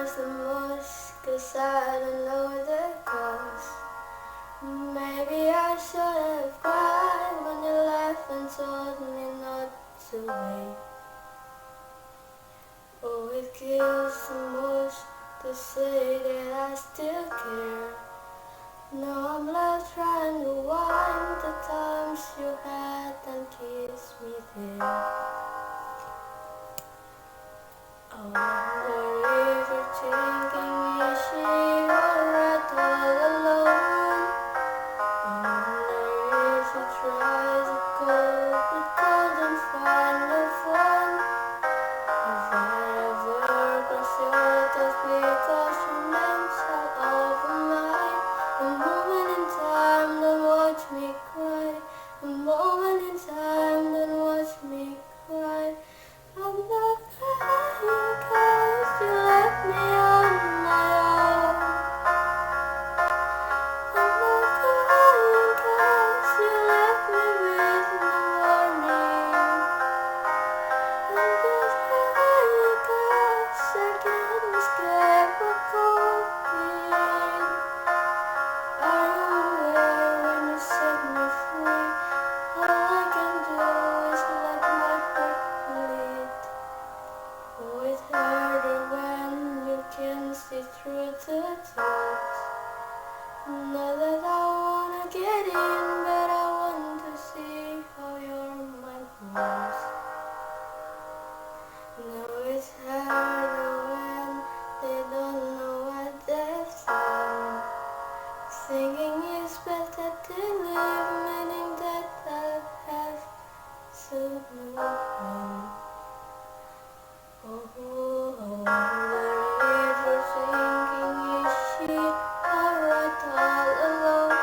kills the most, 'cause I don't know the cause. Maybe I should have cried when you left and told me not to wait. Oh, it kills the most to say that I still care. Now I'm left trying to wind the times you had and kiss me there. I wonder if you're thinking, is she alright all alone? I wonder if she tries to cope but couldn't find the phone. If I ever cross your thoughts because your name's all over mine. A moment in time, don't watch me cry. A moment in time, don't watch me cry. I'm not crying 'cause you left me on my own. I'm not crying 'cause you left me with no warning. I'm just crying 'cause I can't escape a cold feeling. I am aware when you set me free. All I can do is let my heart bleed. Oh, it's harder when you can see through the thoughts. Not that I wanna get in, but I want to see how your mind moves. No, it's harder when they don't know what they've done. Thinking it's better to live, meaning that I'll have to move on. Oh, I wonder if you're thinking, is she alright all alone?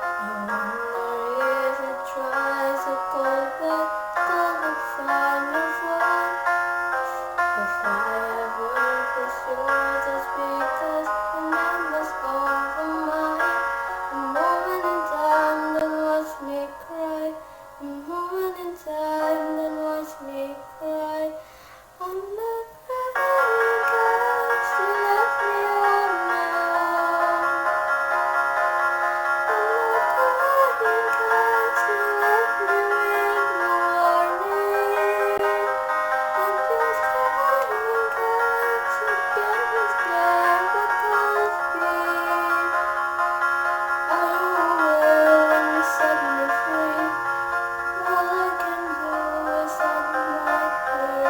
I wonder if you tries to call but couldn't find your phone. If I ever cross yours, it's because the man was over mine. A moment in time, don't watch me cry. A moment in time, don't watch me cry. I'm not crying 'cause you left me on my own. I'm not crying 'cause you left me with no warning. I'm just crying 'cause I can't escape a cold feeling. I am aware when you set me free. All I can do is let my heart bleed.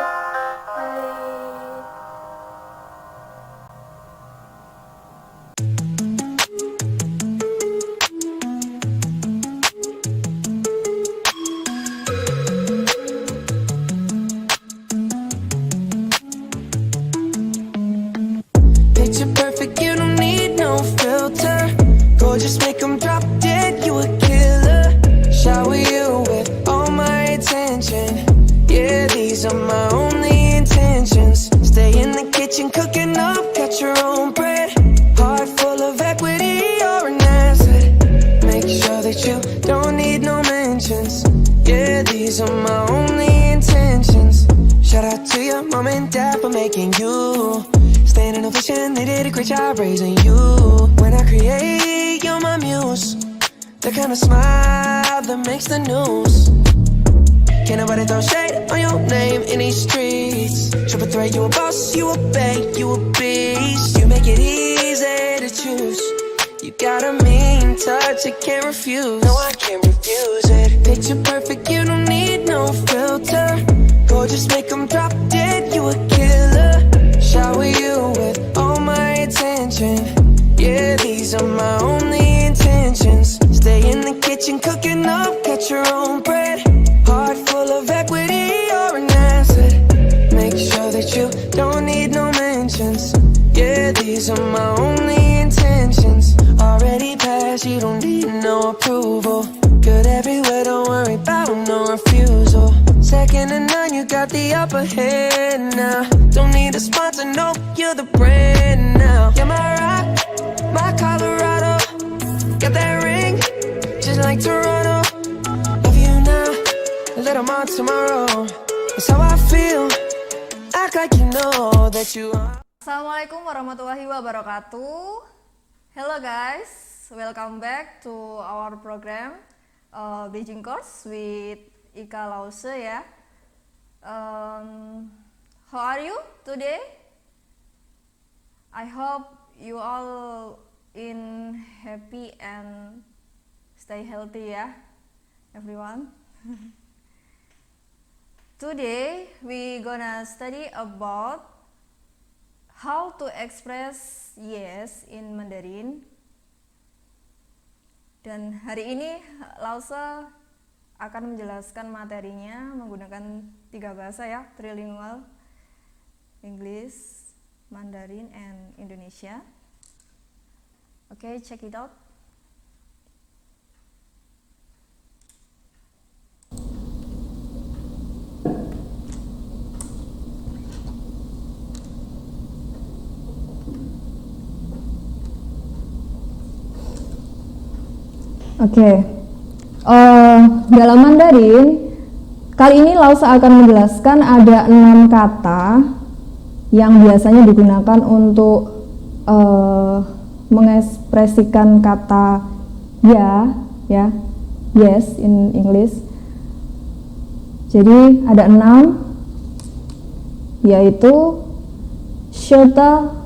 Picture perfect, you don't need no filter. Gorgeous, make 'em drop dead, you a killer. Shower you with all my attention. Yeah, these are my only intentions. Stay in the kitchen, cooking up, cut your own bread. Heart full of equity, you're an asset. Make sure that you don't need no mentions. Yeah, these are my only intentions. Shout out to your mom and dad for making you. Staying in a vision, they did a great job raising you. When I create, you're my muse. The kind of smile that makes the news. Can't nobody throw shade on your name in these streets. Triple threat, you a boss, you a bank, you a beast. You make it easy to choose. You got a mean touch, I can't refuse. No, I can't refuse it. Picture perfect, you don't need no filter. Gorgeous, make 'em drop dead, you a killer. Shower you with all my attention. Yeah, these are my only intentions. Stay in the kitchen, cooking up, cut your own bread. Heart full of equity, you're an asset. Make sure that you don't need no mentions. Yeah, these are my only intentions. Already passed, you don't need no approval. Good everywhere, don't worry about no refusal. Second to none, you got the upper hand now. Don't need a sponsor, no, you're the brand now. You're my rock, my Colorado. Got that ring, just like Toronto. Love you now, a little more tomorrow. That's how I feel, act like you know that you are. Assalamualaikum warahmatullahi wabarakatuh. Hello guys, welcome back to our program Bridging Course with Ika Lause ya. How are you today? I hope you all in happy and stay healthy ya, everyone. Today we gonna study about how to express yes in Mandarin. Dan hari ini Lause akan menjelaskan materinya menggunakan 3 bahasa ya, trilingual, English, Mandarin, and Indonesia. Okay, check it out. Oke, dalam Mandarin kali ini Lause akan menjelaskan ada 6 kata yang biasanya digunakan untuk mengekspresikan kata ya, yes in English. Jadi ada 6, yaitu shota,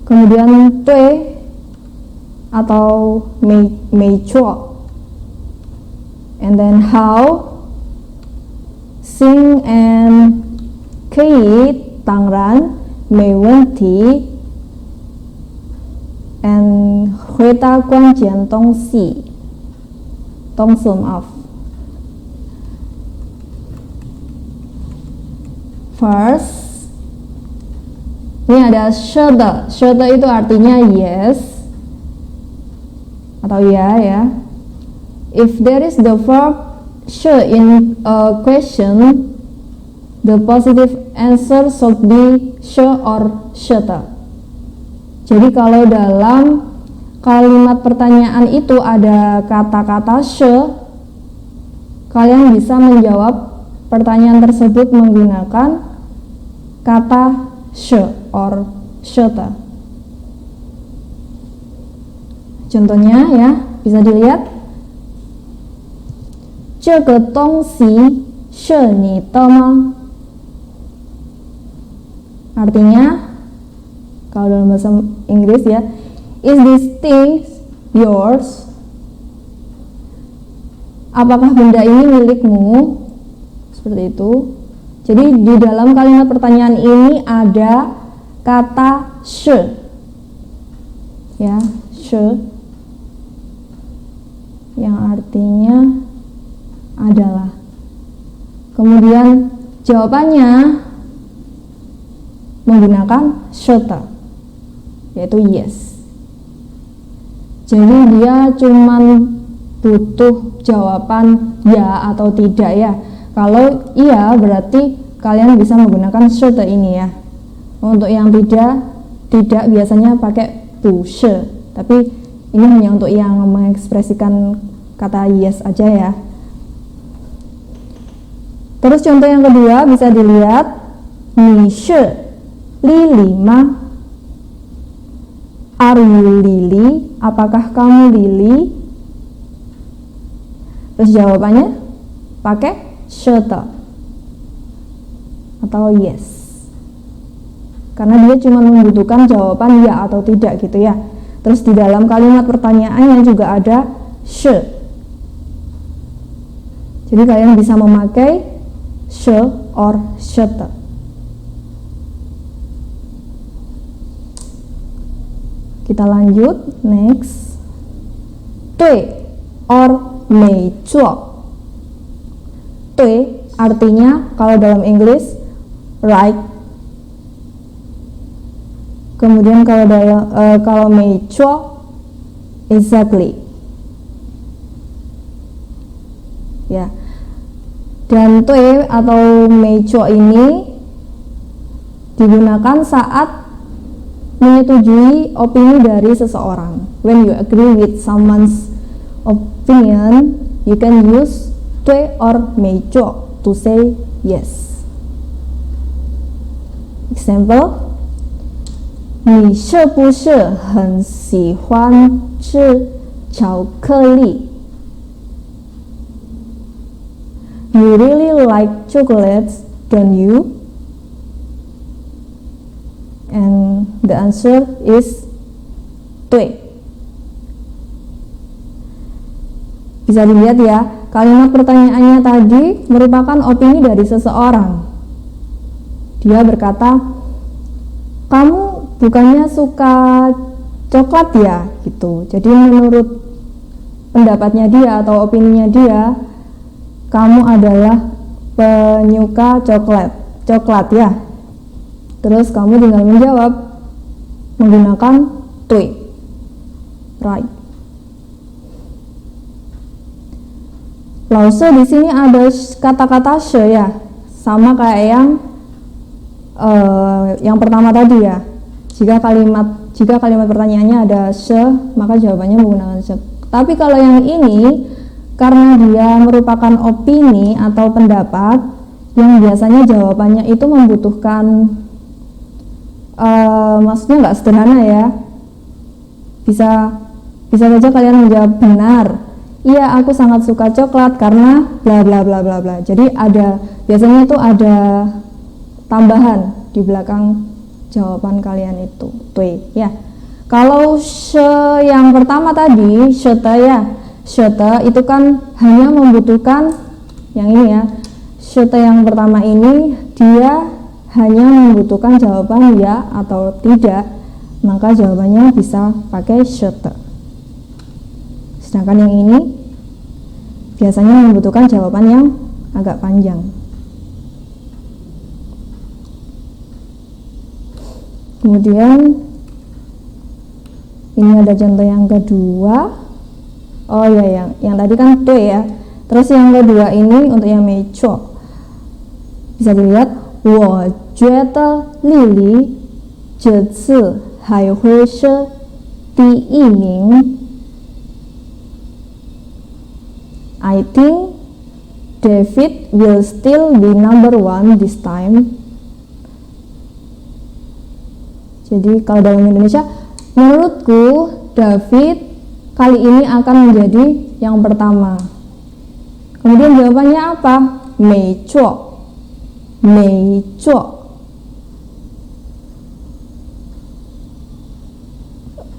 kemudian tue atau mei chuo, and then how, sing and kei tang ran mei wen ti, and hui da guan jian dong si dong si maaf. First, ini ada shota. Shota itu artinya yes atau ya. If there is the verb should in a question, the positive answer should be should or shoulda. Jadi kalau dalam kalimat pertanyaan itu ada kata-kata should, kalian bisa menjawab pertanyaan tersebut menggunakan kata should or shoulda. Contohnya ya, bisa dilihat. 这个东西是你的吗? Artinya, kalau dalam bahasa Inggris ya, is this thing yours? Apakah benda ini milikmu? Seperti itu. Jadi di dalam kalimat pertanyaan ini ada kata should. Ya, should, yang artinya adalah. Kemudian jawabannya menggunakan shoulda, yaitu yes. Jadi dia cuman butuh jawaban ya atau tidak ya. Kalau iya berarti kalian bisa menggunakan shoulda ini ya. Untuk yang tidak biasanya pakai bu she, tapi ini hanya untuk yang mengekspresikan kata yes aja ya. Terus contoh yang kedua bisa dilihat, ni shi li li ma? Are you Lily? Apakah kamu Lily? Terus jawabannya pakai shoulda atau yes. Karena dia cuma membutuhkan jawaban ya atau tidak gitu ya. Terus di dalam kalimat pertanyaannya juga ada should. Jadi kalian bisa memakai should or shoulda. Kita lanjut, next. Dui or mei zuo. Dui artinya kalau dalam English right. Kemudian kalau mei zuo exactly. Ya. Dan tue atau mei zuo ini digunakan saat menyetujui opini dari seseorang. When you agree with someone's opinion, you can use tue or mei zuo to say yes. Example, 你是不是很喜欢吃巧克力 You really like chocolates, don't you? And the answer is 对. Bisa dilihat ya, kalimat pertanyaannya tadi merupakan opini dari seseorang. Dia berkata, kamu bukannya suka coklat ya? Gitu. Jadi menurut pendapatnya dia atau opininya dia, kamu adalah penyuka coklat ya. Terus kamu tinggal menjawab menggunakan 对, right. Lause di sini ada kata-kata she ya, sama kayak yang pertama tadi ya. Jika kalimat pertanyaannya ada she, maka jawabannya menggunakan she. Tapi kalau yang ini, karena dia merupakan opini atau pendapat, yang biasanya jawabannya itu membutuhkan maksudnya nggak sederhana ya. Bisa saja kalian menjawab benar. Iya, aku sangat suka coklat karena bla bla bla bla bla. Jadi biasanya itu ada tambahan di belakang jawaban kalian itu. Tui ya. Kalau she yang pertama tadi, shete ya. Shete itu kan hanya membutuhkan yang ini ya. Shete yang pertama ini dia hanya membutuhkan jawaban ya atau tidak. Maka jawabannya bisa pakai shete. Sedangkan yang ini biasanya membutuhkan jawaban yang agak panjang. Kemudian ini ada contoh yang kedua. Oh ya, yang tadi kan tuh ya. Terus yang kedua ini untuk yang mecho. Bisa dilihat, 我觉得丽丽这次还会是第一名。I think David will still be number one this time. Jadi kalau dalam Indonesia, menurutku David kali ini akan menjadi yang pertama. Kemudian jawabannya apa? 没错, 没错.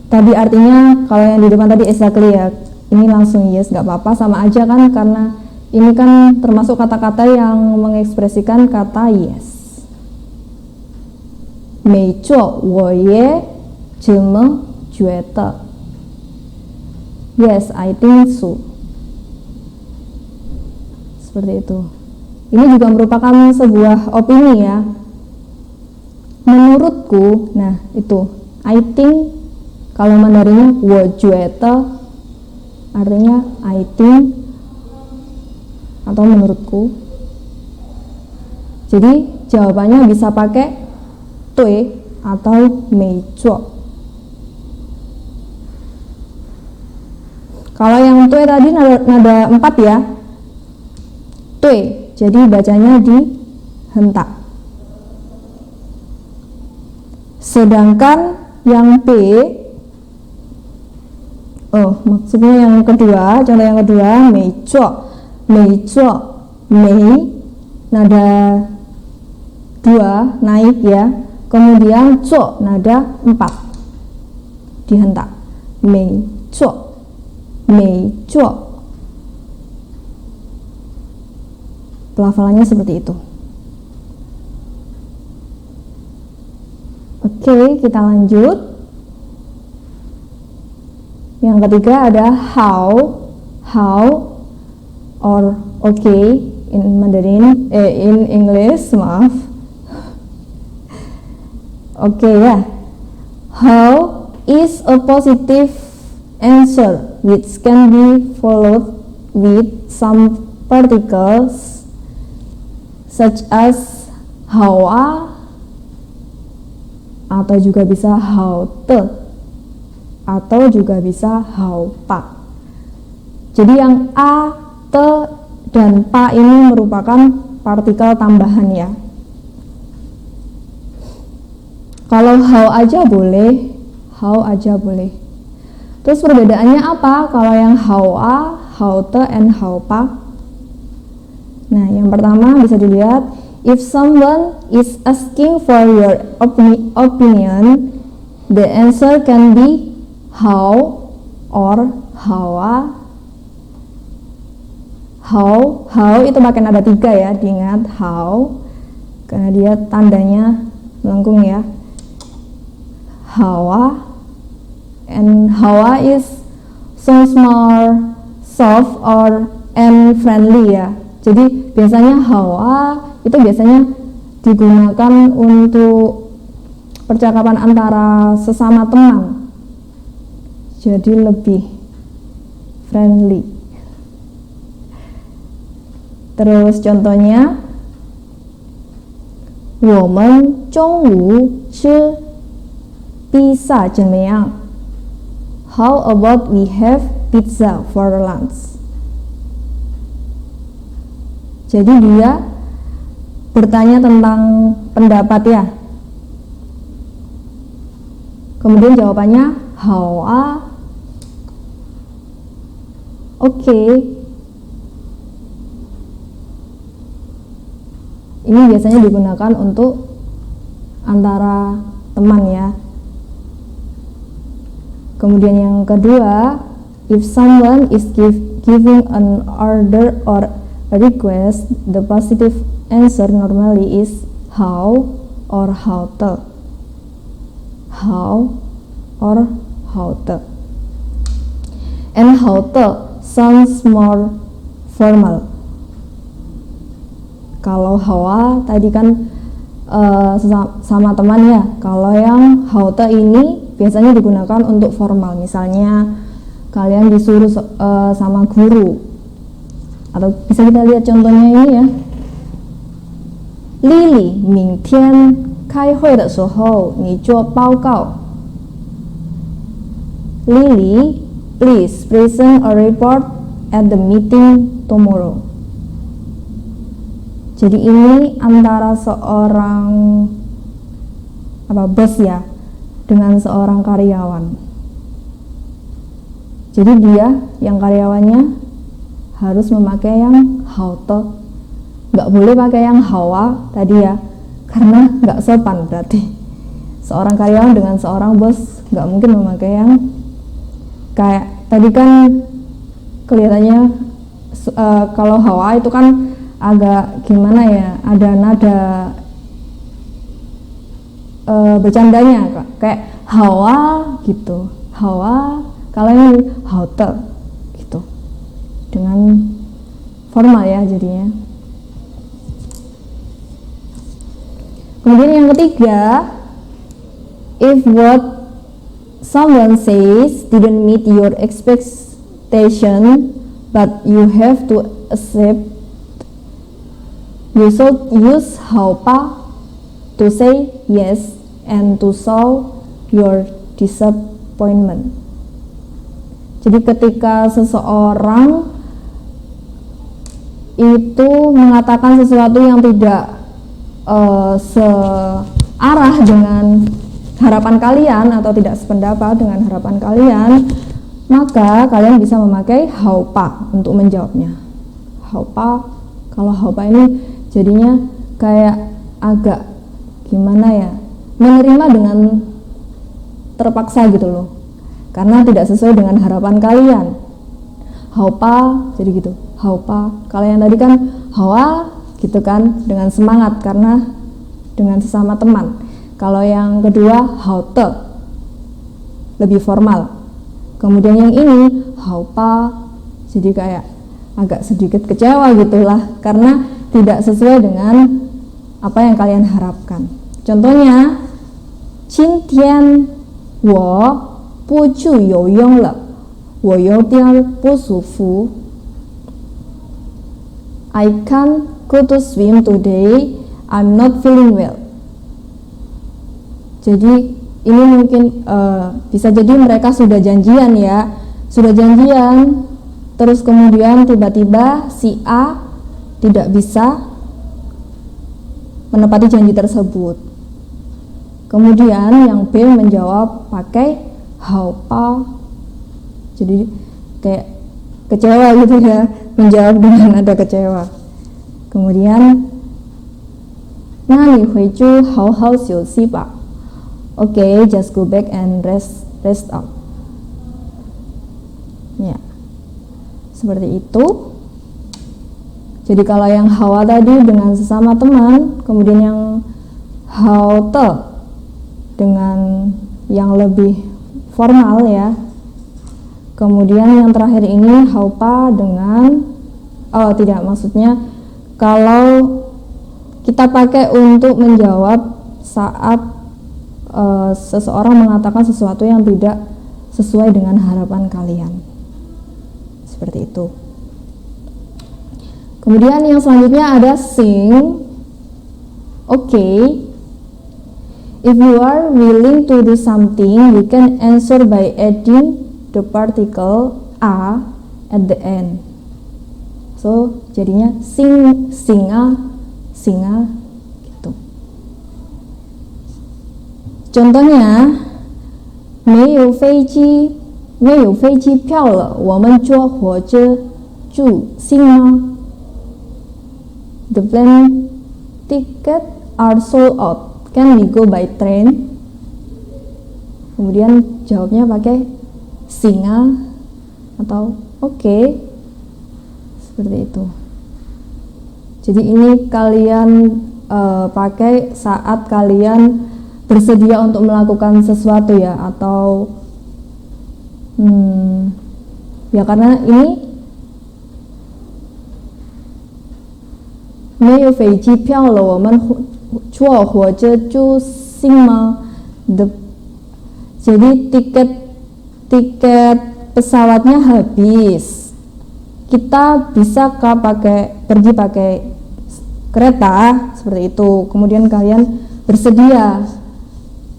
Tadi artinya kalau yang di depan tadi exactly ya. Ini langsung yes, nggak apa-apa, sama aja kan, karena ini kan termasuk kata-kata yang mengekspresikan kata yes. 没错，我也这么觉得。Yes, I think so. Seperti itu. Ini juga merupakan sebuah opini ya. Menurutku, nah itu I think, kalau Mandarinnya 我觉得 artinya I think atau menurutku. Jadi jawabannya bisa pakai 对 atau 没错. Kalau yang 对 tadi nada 4 ya. 对, jadi bacanya dihentak. Sedangkan yang B, maksudnya yang kedua, contoh yang kedua, 没错, 没错, 没, nada 2 naik ya, kemudian 错 nada 4 dihentak, 没错, 没错. Pelafalannya seperti itu. Oke, kita lanjut. Yang ketiga ada how or okay in Mandarin, in English, maaf. Oke ya. How is a positive answer which can be followed with some particles such as hawa, atau juga bisa how te, atau juga bisa how pa. Jadi yang a, te, dan pa ini merupakan partikel tambahan ya. Kalau how aja boleh, how aja boleh. Terus perbedaannya apa kalau yang how a, how te, and how pa? Nah, yang pertama bisa dilihat, if someone is asking for your opinion, the answer can be how or how a. How itu pakai nada 3 ya, diingat how, karena dia tandanya melengkung ya. Hawa, and Hawa is sounds more soft and friendly ya. Jadi biasanya Hawa itu biasanya digunakan untuk percakapan antara sesama teman. Jadi lebih friendly. Terus contohnya, 我们中午吃披萨怎么样? How about we have pizza for lunch? Jadi dia bertanya tentang pendapat ya. Kemudian jawabannya how a. Oke. Ini biasanya digunakan untuk antara teman ya. Kemudian yang kedua, if someone is giving an order or a request, the positive answer normally is how or how to. How or how to. And how to sounds more formal. Kalau hawa tadi kan sama teman ya. Kalau yang how to ini biasanya digunakan untuk formal. Misalnya kalian disuruh sama guru. Atau bisa kita lihat contohnya ini ya. Lily, 明天开会的时候你做报告. Lily, please present a report at the meeting tomorrow. Jadi ini antara seorang bos ya dengan seorang karyawan. Jadi dia yang karyawannya harus memakai yang how to, nggak boleh pakai yang hawa tadi ya, karena nggak sopan berarti. Seorang karyawan dengan seorang bos nggak mungkin memakai yang kayak tadi kan kelihatannya kalau hawa itu kan agak gimana ya, ada nada bercandanya kayak hawa gitu, hawa. Kalau ini how to gitu, dengan formal ya jadinya. Kemudian yang ketiga, if what someone says didn't meet your expectation but you have to accept, you should use how pa to say yes and to show your disappointment. Jadi ketika seseorang itu mengatakan sesuatu yang tidak searah dengan harapan kalian atau tidak sependapat dengan harapan kalian, maka kalian bisa memakai how pa untuk menjawabnya. How pa, kalau how pa ini jadinya kayak agak gimana ya, menerima dengan terpaksa gitu loh, karena tidak sesuai dengan harapan kalian. How pa jadi gitu, how pa. Kalau yang tadi kan hawa gitu kan dengan semangat karena dengan sesama teman. Kalau yang kedua how to lebih formal. Kemudian yang ini how pa jadi kayak agak sedikit kecewa gitulah karena tidak sesuai dengan apa yang kalian harapkan. Contohnya, 今天我不去游泳了，我有点不舒服。I can't go to swim today, I'm not feeling well. Jadi ini mungkin bisa jadi mereka sudah janjian ya, terus kemudian tiba-tiba si A tidak bisa menepati janji tersebut. Kemudian yang B menjawab pakai haupa. Jadi kayak kecewa gitu ya, menjawab dengan nada kecewa. Kemudian na ni huiju hao hao xiu xi ba. Okay, just go back and rest up. Ya, seperti itu. Jadi kalau yang hawa tadi dengan sesama teman, kemudian yang hao te dengan yang lebih formal ya. Kemudian yang terakhir ini haupa dengan tidak, maksudnya kalau kita pakai untuk menjawab saat seseorang mengatakan sesuatu yang tidak sesuai dengan harapan kalian. Seperti itu. Kemudian yang selanjutnya ada sing. Okay. If you are willing to do something, you can answer by adding the particle a at the end. So jadinya singa gitu. Contohnya 没有飞机票了，我们坐火车去行吗？ The plane ticket are sold out. Can we go by train? Kemudian jawabnya pakai singa atau okay. Seperti itu. Jadi ini kalian pakai saat kalian bersedia untuk melakukan sesuatu ya, atau ya karena ini 没有飞机票了，我们坐火车去行吗？ Jadi tiket pesawatnya habis. Kita bisa pergi pakai kereta seperti itu. Kemudian kalian bersedia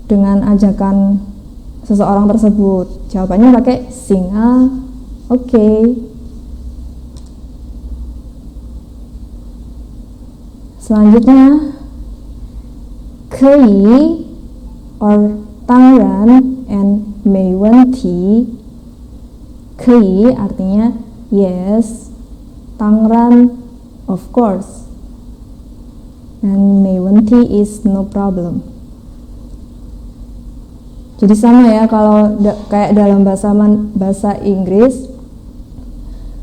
dengan ajakan seseorang tersebut. Jawabannya pakai singa. Okay. Selanjutnya 可以 or 当然 and 没问题。可以 artinya yes, 当然 of course, and 没问题 is no problem. Jadi sama ya, kalau kayak dalam bahasa Inggris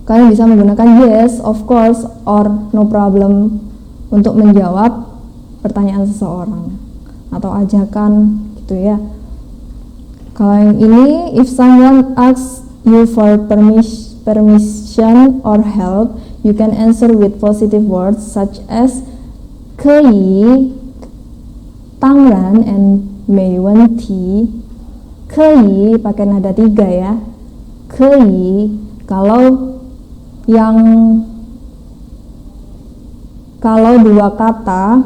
kalian bisa menggunakan yes, of course, or no problem untuk menjawab pertanyaan seseorang atau ajakan gitu ya. Kalau yang ini, if someone asks you for permission or help, you can answer with positive words such as 可以当然 and 没问题。可以 pakai nada 3 ya. 可以kalau dua kata,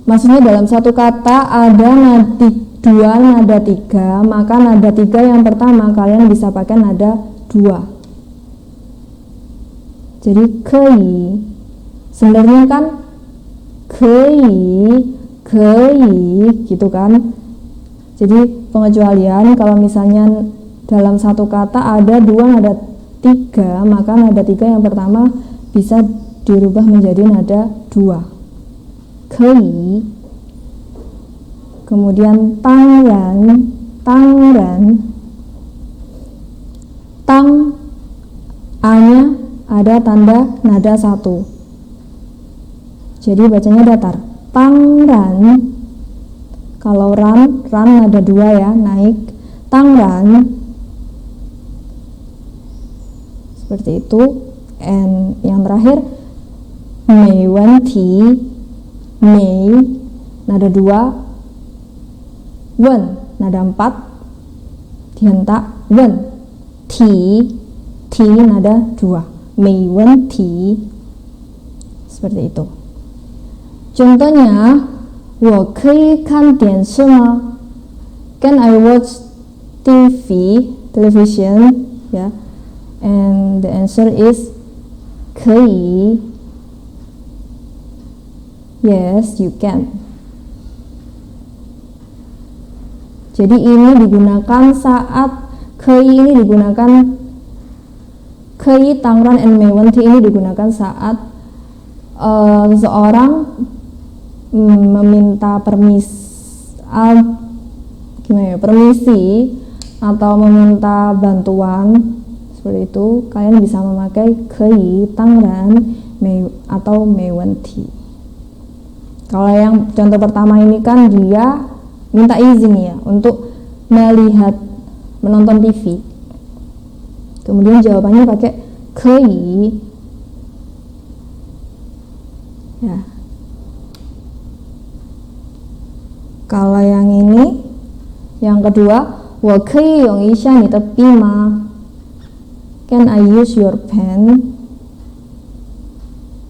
maksudnya dalam satu kata ada dua nada 3, maka nada 3 yang pertama kalian bisa pakai nada 2. Jadi 可以 sebenarnya kan 可以gitu kan. Jadi pengecualian kalau misalnya dalam satu kata ada dua nada 3, maka nada 3 yang pertama bisa dirubah menjadi nada 2. 可以. Kemudian 当然 tang a-nya ada tanda nada 1. Jadi bacanya datar. 当然. Kalau ran nada 2 ya, naik. 当然. Seperti itu. And yang terakhir 没问题 mei nada 2, wen nada 4, dihentak wen, ti nada 2, 没问题. Seperti itu. Contohnya 我可以看电视吗? Can I watch television? Ya. And the answer is 可以. Yes, you can. Jadi ini digunakan saat kei ini digunakan, kei tangran and mewanti ini digunakan saat seseorang meminta permisi atau meminta bantuan seperti itu. Kalian bisa memakai kei tangran atau mewanti. Kalau yang contoh pertama ini kan dia minta izin ya untuk menonton TV. Kemudian jawabannya pakai kei. Ya. Kalau yang ini, yang kedua, 我可以用一下你的笔吗? Can I use your pen?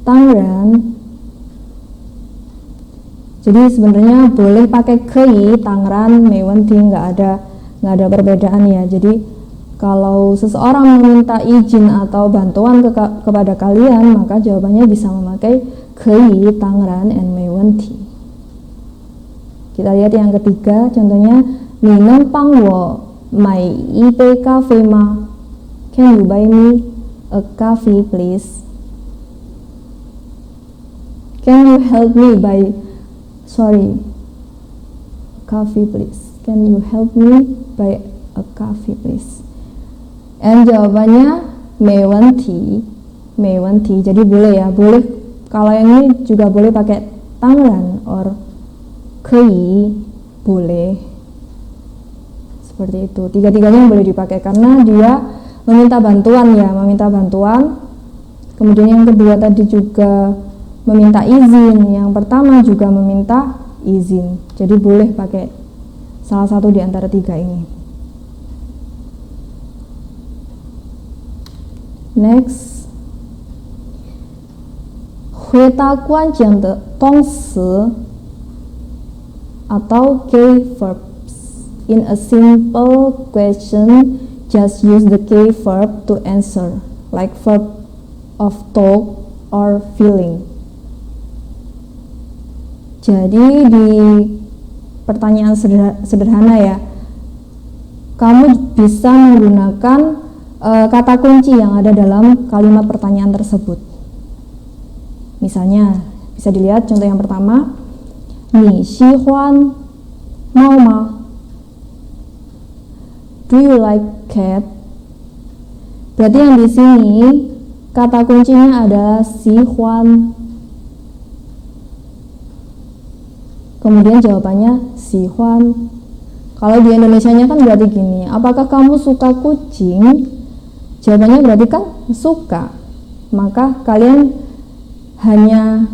当然. Jadi sebenarnya boleh pakai kei, tangran, mewanti, nggak ada perbedaan ya. Jadi kalau seseorang meminta izin atau bantuan kepada kalian, maka jawabannya bisa memakai kei, tangran, and mewanti. Kita lihat yang ketiga, contohnya, 你能帮我买一杯咖啡吗? Can you buy me a coffee, please? Can you help me buy coffee, please? Can you help me buy a coffee, please? And jawabannya mewanti. Jadi boleh ya, boleh. Kalau yang ini juga boleh pakai tangran or kei, boleh. Seperti itu. Tiga-tiganya boleh dipakai karena dia meminta bantuan ya, Kemudian yang kedua tadi juga meminta izin. Yang pertama juga meminta izin. Jadi boleh pakai salah satu di antara tiga ini. Next, 回答关键的动词 atau key verbs. In a simple question, just use the key verb to answer, like verb of talk or feeling. Jadi di pertanyaan sederhana ya, kamu bisa menggunakan kata kunci yang ada dalam kalimat pertanyaan tersebut. Misalnya, bisa dilihat contoh yang pertama, 你喜欢猫吗? Do you like cat? Berarti yang di sini kata kuncinya adalah sihuan. Kemudian jawabannya sihuan. Kalau di Indonesianya kan berarti gini, apakah kamu suka kucing? Jawabannya berarti kan suka. Maka kalian hanya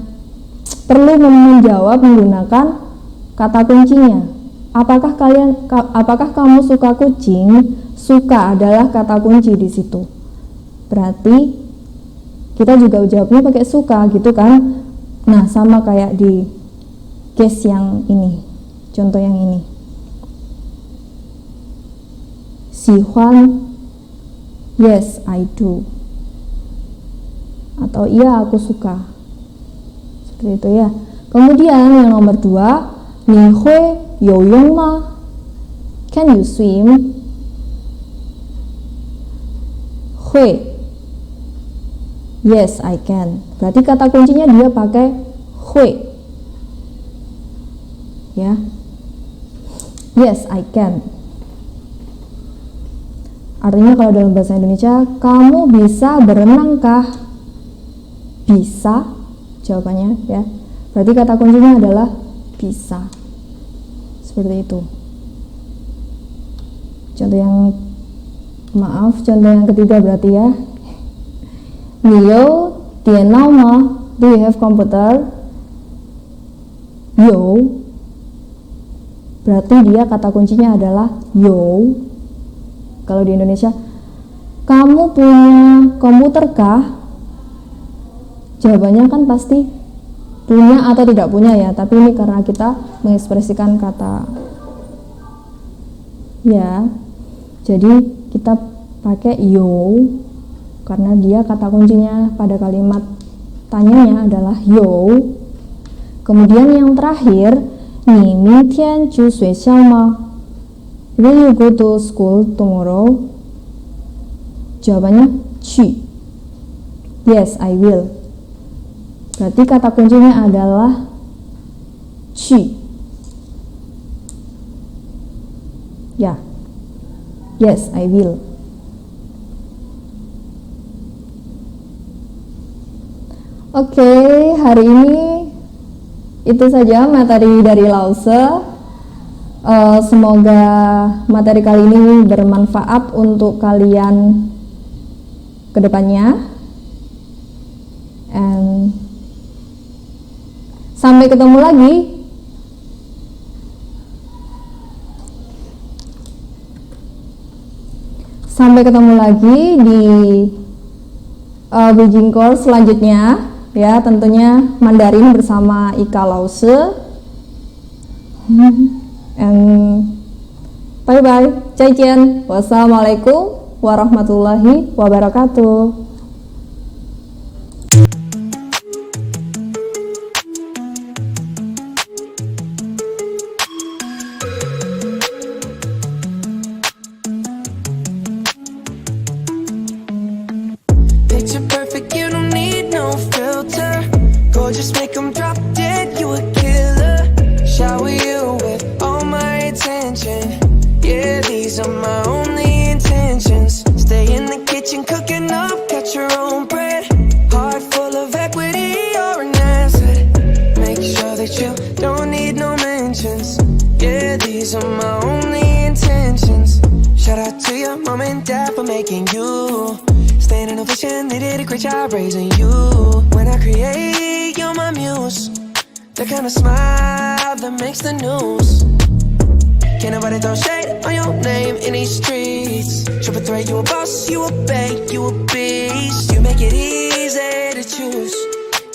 perlu menjawab menggunakan kata kuncinya. Apakah kamu suka kucing? Suka adalah kata kunci di situ. Berarti kita juga jawabnya pakai suka gitu kan. Nah, sama kayak di case yang ini, contoh yang ini. Sihuan, yes I do. Atau iya aku suka. Seperti itu ya. Kemudian yang nomor 2, 你会游泳吗? Can you swim? 会. Yes I can. Berarti kata kuncinya dia pakai 会. Ya. Yes I can. Artinya kalau dalam bahasa Indonesia, kamu bisa berenangkah? Bisa. Jawabannya ya. Berarti kata kuncinya adalah bisa. Seperti itu. Contoh yang ketiga berarti ya. 你有电脑吗? Do you have computer? 有. Berarti dia kata kuncinya adalah yo. Kalau di Indonesia, kamu punya komputer kah? Jawabannya kan pasti punya atau tidak punya ya, tapi ini karena kita mengekspresikan kata ya, jadi kita pakai yo karena dia kata kuncinya pada kalimat tanyanya adalah yo. Kemudian yang terakhir, 你明天去学校吗? Will you go to school tomorrow? Jawabannya 去. Yes, I will. Berarti kata kuncinya adalah 去. Ya. Yes, I will. Oke, hari ini itu saja materi dari Lause. Semoga materi kali ini bermanfaat untuk kalian ke depannya. And sampai ketemu lagi. Sampai ketemu lagi di bridging course selanjutnya, ya, tentunya Mandarin bersama Ika Lause. And bye bye, 再见, wassalamualaikum warahmatullahi wabarakatuh. Picture perfect, you don't need no filter. Gorgeous, make them drop dead, you a killer. Shower you with all my attention. Yeah, these are my only intentions. Stay in the kitchen, cooking up, cut your own bread. Heart full of equity, you're an asset. Make sure that you don't need no mentions. Yeah, these are my only intentions. Shout out to your mom and dad for making you. Staying in vision, they did a great job raising you. When I create, you're my muse. The kind of smile that makes the news. Can't nobody throw shade on your name in these streets. Triple threat, you a boss, you a bank, you a beast. You make it easy to choose.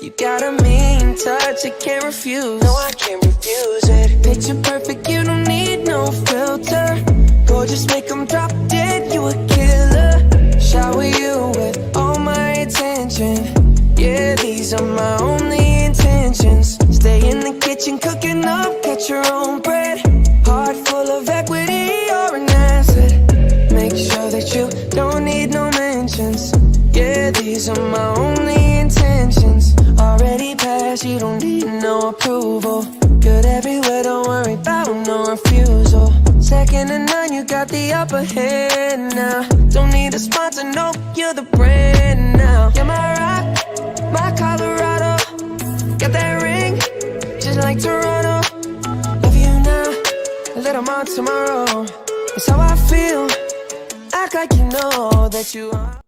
You got a mean touch, I can't refuse. No, I can't refuse it. Picture perfect, you don't need no filter. Gorgeous, make them drop dead, you a killer. Shower you with all my attention. Yeah, these are my only intentions. Stay in the kitchen, cooking up, cut your own bread. Heart full of equity, you're an asset. Make sure that you don't need no mentions. Yeah, these are my only intentions. Already passed, you don't need no approval. Good everywhere, don't worry about no refusal. Second to none, you got the upper hand now. Don't need a sponsor, no, you're the brand now. You're my rock, my Colorado. Got that ring, just like Toronto. Love you now, a little more tomorrow. That's how I feel, act like you know that you are.